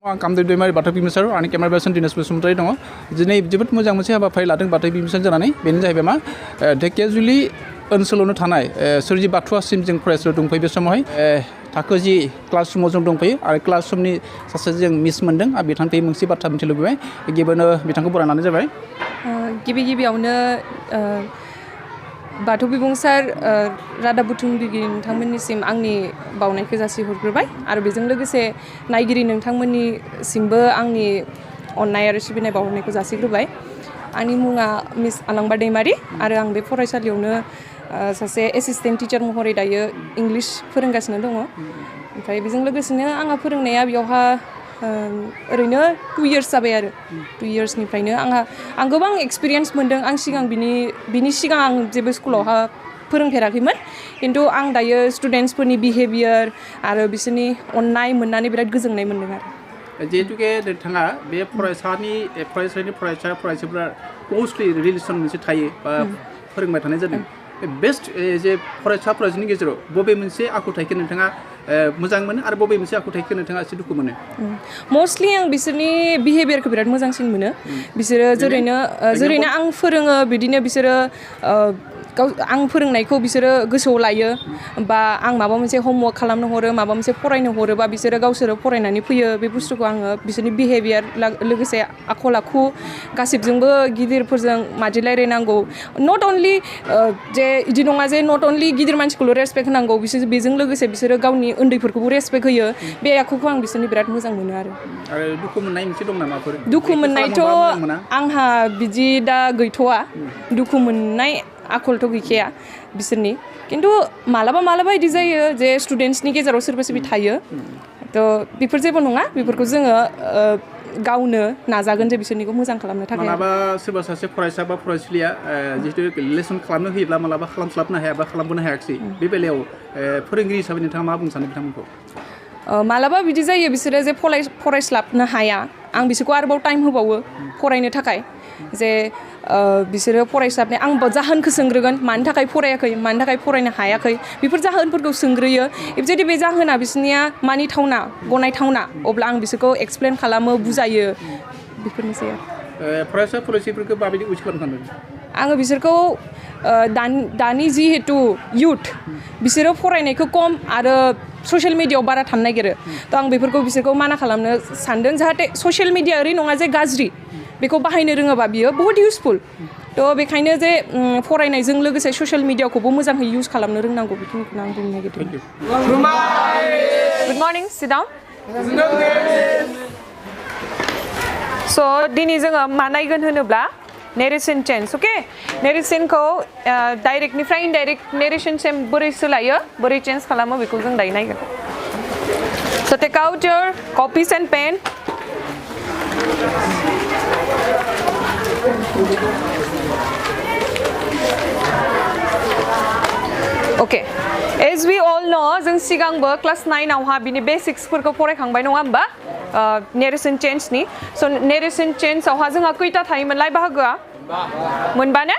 आं कामदेव बाथौ बिमुसार आंनि camera person Dinesh Basumatary दङ दिनै जोबोद मोजां मोनसे हाबाफारि लादों बाथौ बिमुसार जानानै बेनो जाहैबाय मा ढेकियाजुलि ओनसोलावनो थानाय स्वरजि बाथौआसिम जों फरायसालियाव दंफैयो बे समावहाय थाखो जि क्लास रुमाव जों दंफैयो आरो क्लास रुमनि सासे जों मिस मोनदों आरो बिथांनिफ्राय मोनसे बाथ्रा मिथिनो लुबैबाय गिबियावनो बिथांखौ बरायनानै जाबाय गिबियावनो बाथौ बिबुंसार रादाब बुथुमगिरि नोंथांमोननिसिम आंनि बावनायखौ जासिहरग्रोबाय आरो बेजों लोगोसे नायगिरि नोंथांमोननिसिमबो आंनि अननाय आरो सिबिनाय बावहरनायखौ जासिग्रोबाय आंनि मुङा मिस आलांबा दैमारि आरो आं बे फरायसालियावनो सासे एसिस्टेन्ट टिचार महरै दायो इंलिश फोरोंगासिनो दङ ओमफ्राय बेजों लोगोसेनो आंहा फोरोंनाया बेयावहा ओरैनो 2 years जाबाय आरो 2 yearsनिफ्रायनो आं गोबां एक्सपिरियेन्स मोन्दों आं सिगां बिनि सिगां आं जेबो स्कुलावहा फोरोंफेराखैमोन खिन्थु आं दायो स्टुडेन्टसफोरनि बिहेभियार आरो बिसोरनि अननाय मोननानै बिराद गोजोननाय मोन्दों आरो जिहेतुके नोंथाङा बे फरायसालिनि फरायसाफोरा क्ल'सलि रिलेसन मोनसे थायो बा फोरोंबाय थानाय जादों बेस्ट जे फरायसाफोरनि गेजेराव बबे मोनसे आखुथायखौ नोंथाङा मोजां मोनो आरो बबे मोनसे आखुथायखौ नोंथाङा एसे दुखु मोनो मस्टलि आं बिसोरनि बिहेभियारखौ बिराद मोजांसिन मोनो बिसोरो जेरैनो आं फोरोङो बिदिनो बिसोरो आं फोरोंनायखौ बिसोरो गोसोआव लायो बा आं माबा मोनसे होमवर्क खालामनो हरो माबा मोनसे फरायनो हरोबा बिसोरो गावसोरो फरायनानै फैयो बे बुस्थुखौ आङो बिसोरनि बिहेभियार लोगोसे आखल आखु गासिबजोंबो गिदिरफोरजों मादि रायलायनांगौ नट अनलि जे इदि नङा जे नट अनलि गिदिर मानसिखौल' रेसपेक्ट होनांगौ बेजों लोगोसे बिसोरो गावनि उन्दैफोरखौबो रेसपेक्ट होयो बे आखुखौ आं बिसोरनि बिराद मोजां मोनो आरो दुखु मोननाय मोनसे दं नामाफोर दुखु मोननायथ' आंहा बिदि दा गैथ'वा दुखु मोननाय आखलथ' गैखाया बिसोरनि खिन्थु मालाबा इदि जायो जे स्टुडेन्टसनि गेजेराव सोरबा थायो थ' बेफोर जेबो नङा बेफोरखौ जोङो गावनो नाजागोन जे बिसोरनिखौ मोजां खालामनो थाखाय मालाबा सोरबा सासे फरायसा बा फरायसुलिया जिहेतु लेसन खालामनो होयोब्ला मालाबा खालामस्लाबनो हाया बा खालामबोनो हायाखिसै बे बेलायाव फोरोंगिरि हिसाबै नोंथाङा मा बुंनो सानो बिथांमोनखौ मालाबा बिदि जायो बिसोरो जे फरायस्लाबनो हाया आं बिसोरखौ आरोबाव टाइम होबावो फरायनो थाखाय जे बिसोरो फरायस्लाबनाय आं जाहोनखौ सोंग्रोगोन मानि थाखाय फरायाखै मानि थाखाय फरायनो हायाखै बेफोर जाहोनफोरखौ सोंग्रोयो जुदि बे जाहोना बिसोरनिया मानिथावना गनायथावना अब्ला आं बिसोरखौ एक्सप्लेन खालामो बुजायो बेफोरनोसै फरायसा फरायसाफोरखौ माबायदि उइस खालामनो आङो बिसोरखौ दानि जिहेतु इउथ बिसोरो फरायनायखौ खम आरो ससियेल मिडियायाव बारा थानो नागिरो थ' आं बेफोरखौ बिसोरखौ माना खालामनो सानदों जाहाथे ससियेल मिडिया ओरै नङा जे गाज्रि बेखौ बाहायनो रोङोबा बियो बहुत इउसफुल थ' बेखायनो जे फरायनायजों लोगोसे ससियेल मिडियाखौबो मोजाङै इउज खालामनो रोंनांगौ बेखिनिखौनो आं बुंनो नागिरदों गुड मर्निं सिट डाउन स' दिनै जोङो मा नायगोन होनोब्ला नेरेसन चेन्ज अके नेरेसनखौ डाइरेक्टनिफ्राय इनडाइरेक्ट नेरेसनसिम बोरै सोलायो बोरै चेन्ज खालामो बेखौ जों दायो नायगोन स' take out your copies and pen Okay, as we all know, जों सिगांबो क्लास 9 आवहा बिनि बेसिक्सफोरखौ फरायखांबाय नङा होमबा नेरेसन चेन्जनि स' नेरेसन चेन्जआवहा जोंहा खैथा थायोमोनलाय बाहागोआ मोनबा ने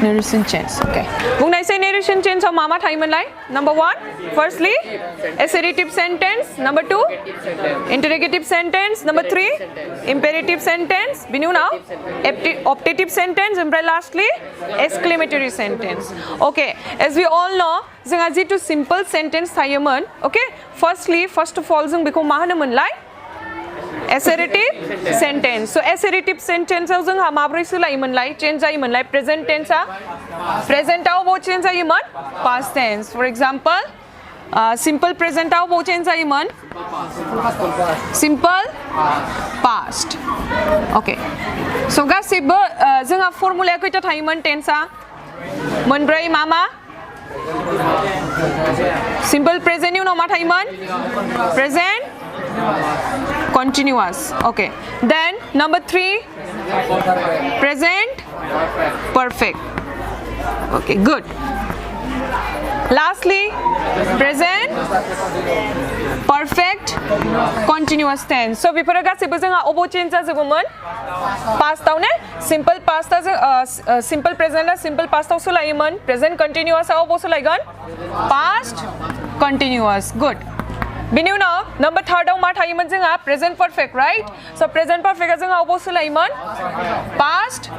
Narration change, okay. बुंनायसै narration change आव मा थायोमोनलाय Number 1, firstly, assertive sentence. Number 2, interrogative sentence. Number 3, imperative sentence. बिनि उनाव optative sentence. ओमफ्राय lastly, exclamatory sentence. Okay, as we all know, जोंहा जितु simple sentence थायोमोन, okay. First of all, जों बेखौ मा होनोमोनलाय assertive sentence. So assertive sentence आव जोंहा माब्रै सोलायोमोनलाय चेन्ज जायोमोनलाय present tense present आव बो चेन्ज जायोमोन past tense. For example, simple present आव बो चेन्ज जायोमोन simple past. Okay. So गासिबो जोंहा फर्मुलाया खैथा थायोमोन टेन्सआ मोनब्रै मा simple present नि उनाव मा थायोमोन present continuous. Okay, then number 3, present perfect. Okay, good. Lastly, present perfect continuous tense. So बेफोरो गासैबो जोंहा अबाव चेन्ज जाजोबोमोन पास्टआव ने सिम्पल पास्टआ सिम्पल प्रेजेन्टआ सिम्पल पास्टआव सोलायोमोन प्रेजेन्ट कन्टिन्युअसआ अबाव सोलायगोन पास्ट कन्टिन्युअस गुड बिनि उनाव नम्बर 3 आव मा थायोमोन जोंहा present perfect right so present परफेक्टआ जोंहा अबाव सोलायोमोन पास्ट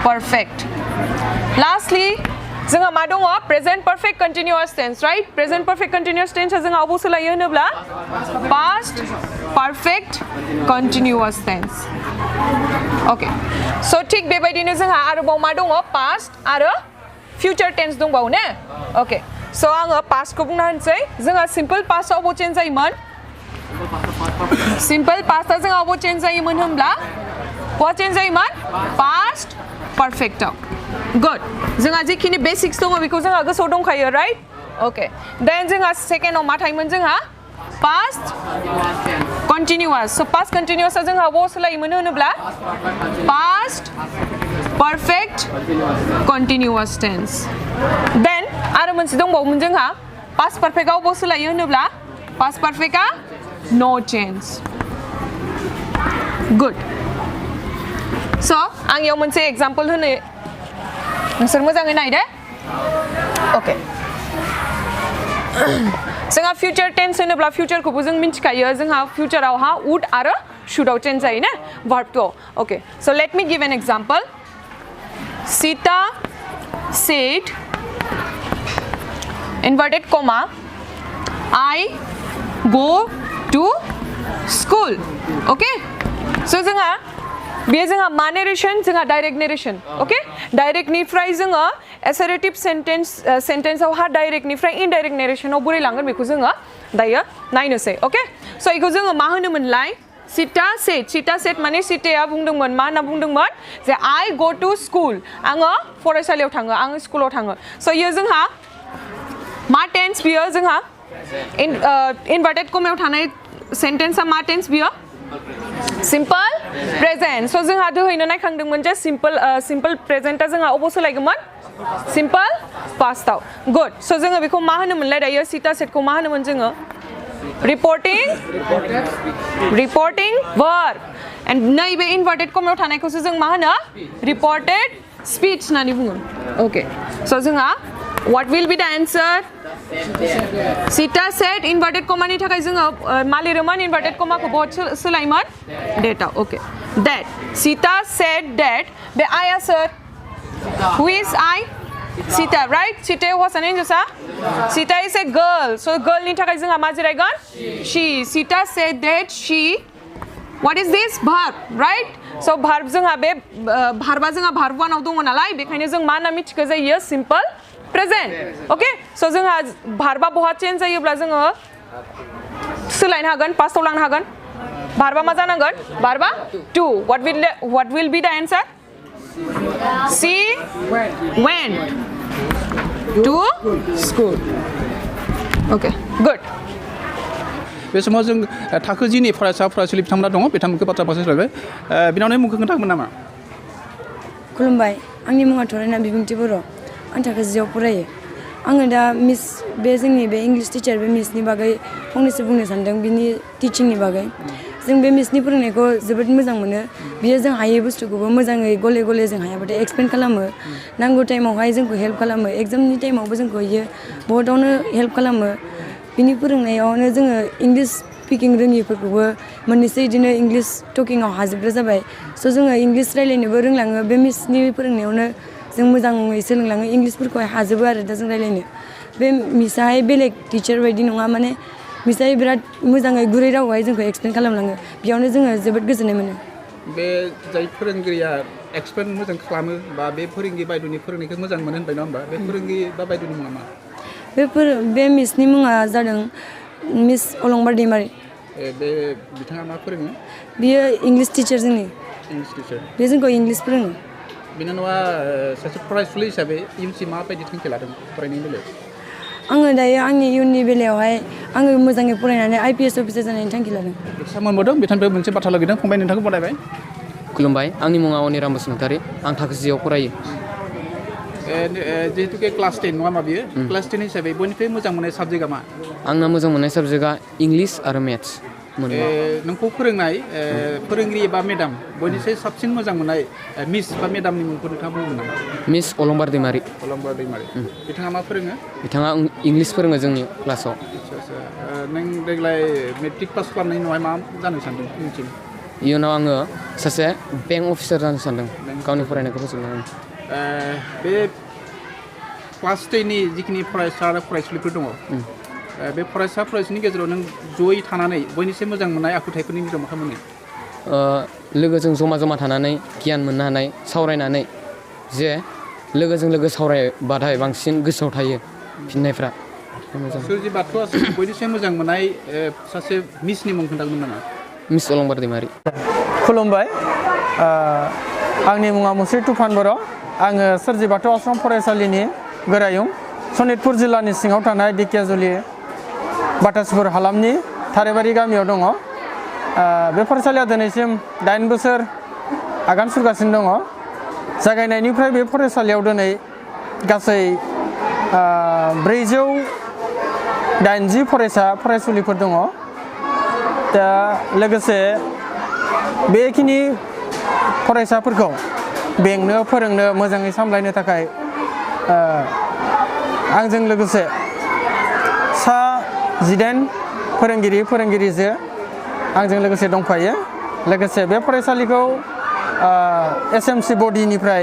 परफेक्ट लास्टली जोंहा मा दङ present perfect continuous tense right present perfect continuous टेन्सआ जोंहा अबाव सोलायो होनोब्ला past perfect continuous tense okay so थिक बेबायदिनो जोंहा आरोबाव मा दङ पास्ट आरो फ्यूचर टेन्स दंबावो ने ओके सो आङो पास्टखौ बुंना होनसै जोंहा सिम्पल पास्टआव अबाव चेन्ज जायोमोन सिम्पल पास्टआ जोंहा अबाव चेन्ज जायोमोन होनब्ला बहा चेन्ज जायोमोन पास्ट परफेक्टआव गुड जोंहा जिखिनि बेसिक्स दङ बेखौ जोंहा गोसोआव दंखायो राइट ओके देन जोंहा सेकेन्डआव मा थायोमोन जोंहा पास्ट कन्टिन्युअस सो पास्ट कन्टिन्युअसआ जोंहा अबाव सोलायोमोन होनोब्ला पास्ट परफेक्ट कन्टिन्युअस टेन्स देन आरो मोनसे दंबावोमोन जोंहा पास्ट परफेक्टआव अबाव सोलायो होनोब्ला पास्ट परफेक्टआ नो चेन्ज गुड सो आं इयाव मोनसे एग्जाम्पल होनो नोंसोर मोजाङै नायदे ओके जोंहा फ्यूचर टेन्स होनोब्ला फ्यूचरखौबो जों मिन्थिखायो जोंहा फ्यूचरावहा वुड आरो शुडआव चेन्ज जायो ना वर्ब टुआव okay so let me give an example Sita said inverted comma I go to school okay so जोंहा बे जोंहा मा नेरेशन जोंहा डाइरेक्ट नेरेशन ओके डाइरेक्टनिफ्राय जोङो एसेरेटिव सेन्टेन्सआव हा डाइरेक्टनिफ्राय इनडाइरेक्ट नेरेशनाव बोरै लांगोन बेखौ जोङो दायो नायनोसै ओके सो इखौ जोङो मा होनोमोनलाय सीता सेट माने सीताया बुंदोंमोन मा होनना बुंदोंमोन जे I go to school आङो फरायसालियाव थाङो आङो स्कुलाव थाङो सो इयो जोंहा मा टेन्स बियो जोंहा इनभार्टेड कमायाव थानाय सेन्टेन्सआ मा टेन्स बियो सिम्पल प्रेजेन्ट सो जोंहा दहायनो नायखांदोंमोन जे सिम्पल प्रेजेन्टआ जोंहा अबाव सोलायगोमोन सिम्पल पास्टआव गुड सो जोङो बेखौ मा होनोमोनलाय दायो सीता सेटखौ मा होनोमोन जोङो reporting verb and नैबे inverted comma थानायखौसो जों मा होनो reported speech होननानै बुङो okay so जोंहा what will be the answer Sita said inverted comma नि थाखाय जोङो मा लिरोमोन inverted comma खौ बहुत सोलायोमोन data okay that Sita said that बे आया sir who is I Sita, right? Sita was an angel, sir. Sita is a girl. So girl ni thakay jeng ama jiraigan. She. Sita said that she. What is this? Verb, right? So verb jeng habe verba jeng verb one of dong nalai. Bekhane jeng mana michke jaiye simple present. Okay? So jeng verba bahut change jaiye bla jeng selain hagan past ulang hagan. Verba ma janangan. Verba to. What will be the answer? She went to school. Okay, good. बे समाव जों थाखो जिनि फरायसा फरायसुलि बिथांमोना दङ बिथांमोनखौ बाथ्रा फांसे बिनावनो मुंखौ खोन्थागोन नामा खुलुमबाय आंनि मुङा थरायना बिबुंथि बर' आं थाखो जियाव फरायो आङो दा मिस बे जोंनि बे इंलिश टिचार बे मिसनि बागै फंनैसो बुंनो सानदों बिनि टिचिंनि बागै जों बे मिसनि फोरोंनायखौ जोबोद मोजां मोनो बियो जों हायै बुस्थुखौबो मोजाङै गले गले जों हायाबाथाय एक्सप्लेन खालामो नांगौ टाइमावहाय जोंखौ हेल्प खालामो एग्जामनि टाइमावबो जोंखौ इयो बहुतावनो हेल्प खालामो बिनि फोरोंनायावनो जोङो इंलिश स्पिकिं रोङिफोरखौबो मोननैसो बिदिनो इंलिश टकिंआव हाजोबग्रा जाबाय स' जोङो इंलिश रायलायनोबो रोंलाङो बे मिसनि फोरोंनायावनो जों मोजाङै सोलोंलाङो इंलिशफोरखौहाय हाजोबो आरो दा जों रायलायनो बे मिसाहाय बेलेग टिचार बायदि नङा माने मिसाहाय बिराद मोजाङै गुरै रावआवहाय जोंखौ एक्सप्लेन खालामलाङो बेयावनो जोङो जोबोद गोजोननाय मोनो बे जाय फोरोंगिरिया एक्सप्लेन मोजां खालामो बा बे फोरोंगिरि बायद'नि फोरोंनायखौ मोजां मोनो होनबाय नङा होमबा बे फोरोंगिरि बा बायद'नि मुङा मा बे मिसनि मुङा जादों मिस अलंबार दैमारि बे बिथाङा मा फोरोङो बियो इंलिश टिचार जोंनि इंलिश टिचार बे जोंखौ इंलिश फोरोङो बिनानावा सासे फरायसुलि हिसाबै इयुनसिम माबायदि थांखि लादों फरायनायनि बेलायाव आङो दायो आंनि इयुननि बेलायावहाय आङो मोजाङै फरायनानै IPS अफिसार जानायनि थांखि लादों सामोन मोनदों बिथांनिफ्राय मोनसे बाथ्रा लुगैदों फंबाय नोंथांखौ बरायबाय खुलुमबाय आंनि मुङा अनिराम बसुमतारी आं थाखो जियाव फरायो जिहेतु क्लास 10 नङा मा बियो क्लास 10 हिसाबै बयनिफ्राय मोजां मोननाय साबजेक्टआ मा आंना मोजां मोननाय साबजेक्टआ इंलिश आरो मेथ्स नोंखौ फोरोंनाय फोरोंगिरि एबा मेडाम बयनिफ्राय साबसिन मोजां मोननाय मिस बा मेडामनि मुंखौ नोंथाङा बुंगोन नामा मिस अलंबार दैमारि बिथाङा मा फोरोङो बिथाङा इंलिश फोरोङो जोंनि क्लासाव नों देग्लाय मेट्रिक पास खालामनायनि उनावहाय मा जानो सानदों मिथिं इयुनाव आङो सासे बेंक अफिसार जानो सानदों गावनि फरायनायखौ फोजोबनानै बे क्लास 10नि जिखिनि फरायसा आरो फरायसुलिफोर दङ बे फरायसा फरायसुलिनि गेजेराव नों जयै थानानै बयनिख्रुइ मोजां मोननाय आखुथायफोरनि गेजेराव मा मोनो लोगोजों जमा जमा थानानै गियान मोननो हानाय सावरायनानै जे लोगोजों लोगो सावरायबाथाय बांसिन गोसोआव थायो फिननायफ्रा सुरजि बाथौ आश्रम बयनिख्रुइ मोजां मोननाय सासे मिसनि मुं खोन्थागोन नामा मिस अलंबार दैमारि खुलुमबाय आंनि मुङा मुस्रि तुफान बर' आङो सोरजि बाथौ आश्रम फरायसालिनि गोरायुं सनितपुर जिल्लानि सिङाव थानाय दिकियाजुलि बाटासपुर हालामनि थाराइबारि गामियाव दङ बे फरायसालिया दिनैसिम 8 बोसोर आगान सुरगासिनो दङ जागायनायनिफ्राय बे फरायसालियाव दिनै गासै 480 फरायसा फरायसुलिफोर दङ दा लोगोसे बेखिनि फरायसाफोरखौ बेंनो फोरोंनो मोजाङै सामलायनो थाखाय आंजों लोगोसे सा 18 फोरोंगिरिजो आंजों लोगोसे दंफायो लोगोसे बे फरायसालिखौ एसएमसि बडिनिफ्राय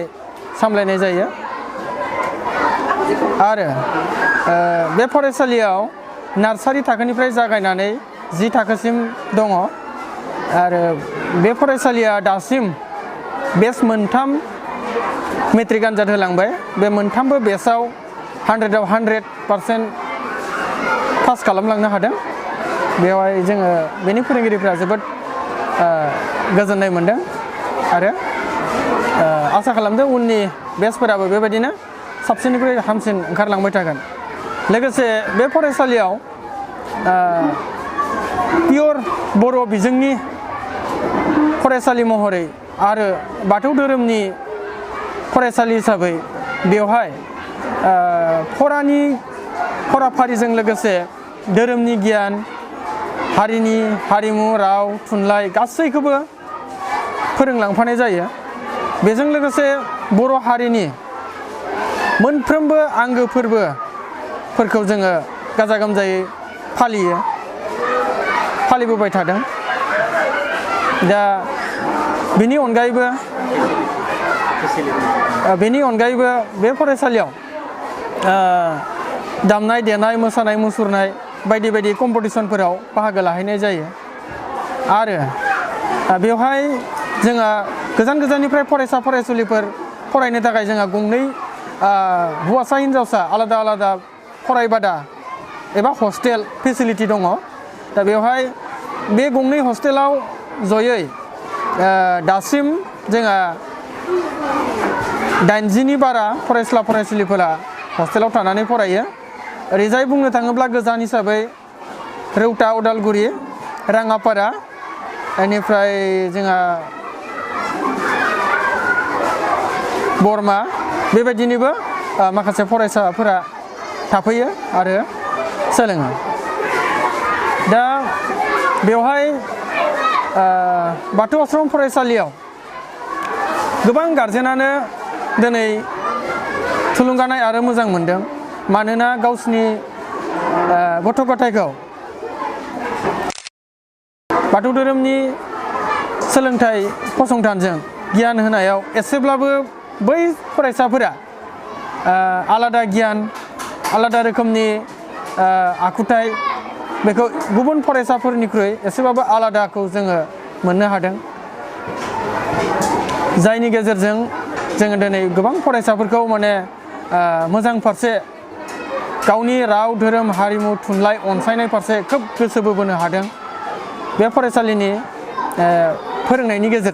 सामलायनाय जायो आरो बे फरायसालियाव नार्सारि थाखोनिफ्राय जागायनानै 10 थाखोसिम दङ आरो बे फरायसालिया दासिम बेच 3 मेट्रिक आनजाद होलांबाय बे मोनथामबो बेचआव 100% पास खालामलांनो हादों बेवहाय जोङो बेनि फोरोंगिरिफ्रा जोबोद गोजोननाय मोनदों आरो आसा खालामदों उननि बेचफोराबो बेबायदिनो साबसिननिख्रुइ हामसिन ओंखारलांबाय थागोन लोगोसे बे फरायसालियाव पियर बर' बिजोंनि फरायसालि महरै आरो बाथौ धोरोमनि फरायसालि हिसाबै बेवहाय फराफारिजों लोगोसे धोरोमनि गियान हारिनि हारिमु राव थुनलाइ गासैखौबो फोरोंलांफानाय जायो बेजों लोगोसे बर' हारिनि मोनफ्रोमबो आंगो फोरबोफोरखौ जोङो गाजा गोमजायै फालिबोबाय थादों दा बेनि अनगायैबो बे फरायसालियाव दामनाय देनाय मोसानाय मुसुरनाय बायदि बायदि कम्पिटिसनफोराव बाहागो लाहैनाय जायो आरो बेवहाय जोंहा गोजान गोजाननिफ्राय फरायसा फरायसुलिफोर फरायनो थाखाय जोंहा गंनै हौवासा हिन्जावसा आलादा आलादा फरायबादा एबा हस्टेल फेसिलिटि दङ दा बेवहाय बे गंनै हस्टेलाव जयै दासिम जोंहा 80नि बारा फरायसुला फरायसुलिफोरा हस्टेलाव थानानै फरायो ओरैजाय बुंनो थाङोब्ला गोजान हिसाबै रौता उदालगुरि राङापारा बेनिफ्राय जोंहा बरमा बेबायदिनिबो माखासे फरायसाफोरा थाफैयो आरो सोलोङो दा बेवहाय बाथौ आश्रम फरायसालियाव गोबां गारजेनानो दिनै थुलुंगानाय आरो मोजां मोनदों मानोना गावसिनि गथ' गथायखौ बाथौ धोरोमनि सोलोंथाइ फसंथानजों गियान होनायाव एसेब्लाबो बै फरायसाफोरा आलादा गियान आलादा रोखोमनि आखुथाय बेखौ गुबुन फरायसाफोरनिख्रुइ एसेबाबो आलादाखौ जोङो मोननो हादों जायनि गेजेरजों जोङो दिनै गोबां फरायसाफोरखौ माने मोजां फारसे गावनि राव धोरोम हारिमु थुनलाइ अनसायनाय फारसे खोब गोसो बोहोनो हादों बे फरायसालिनि फोरोंनायनि गेजेरजों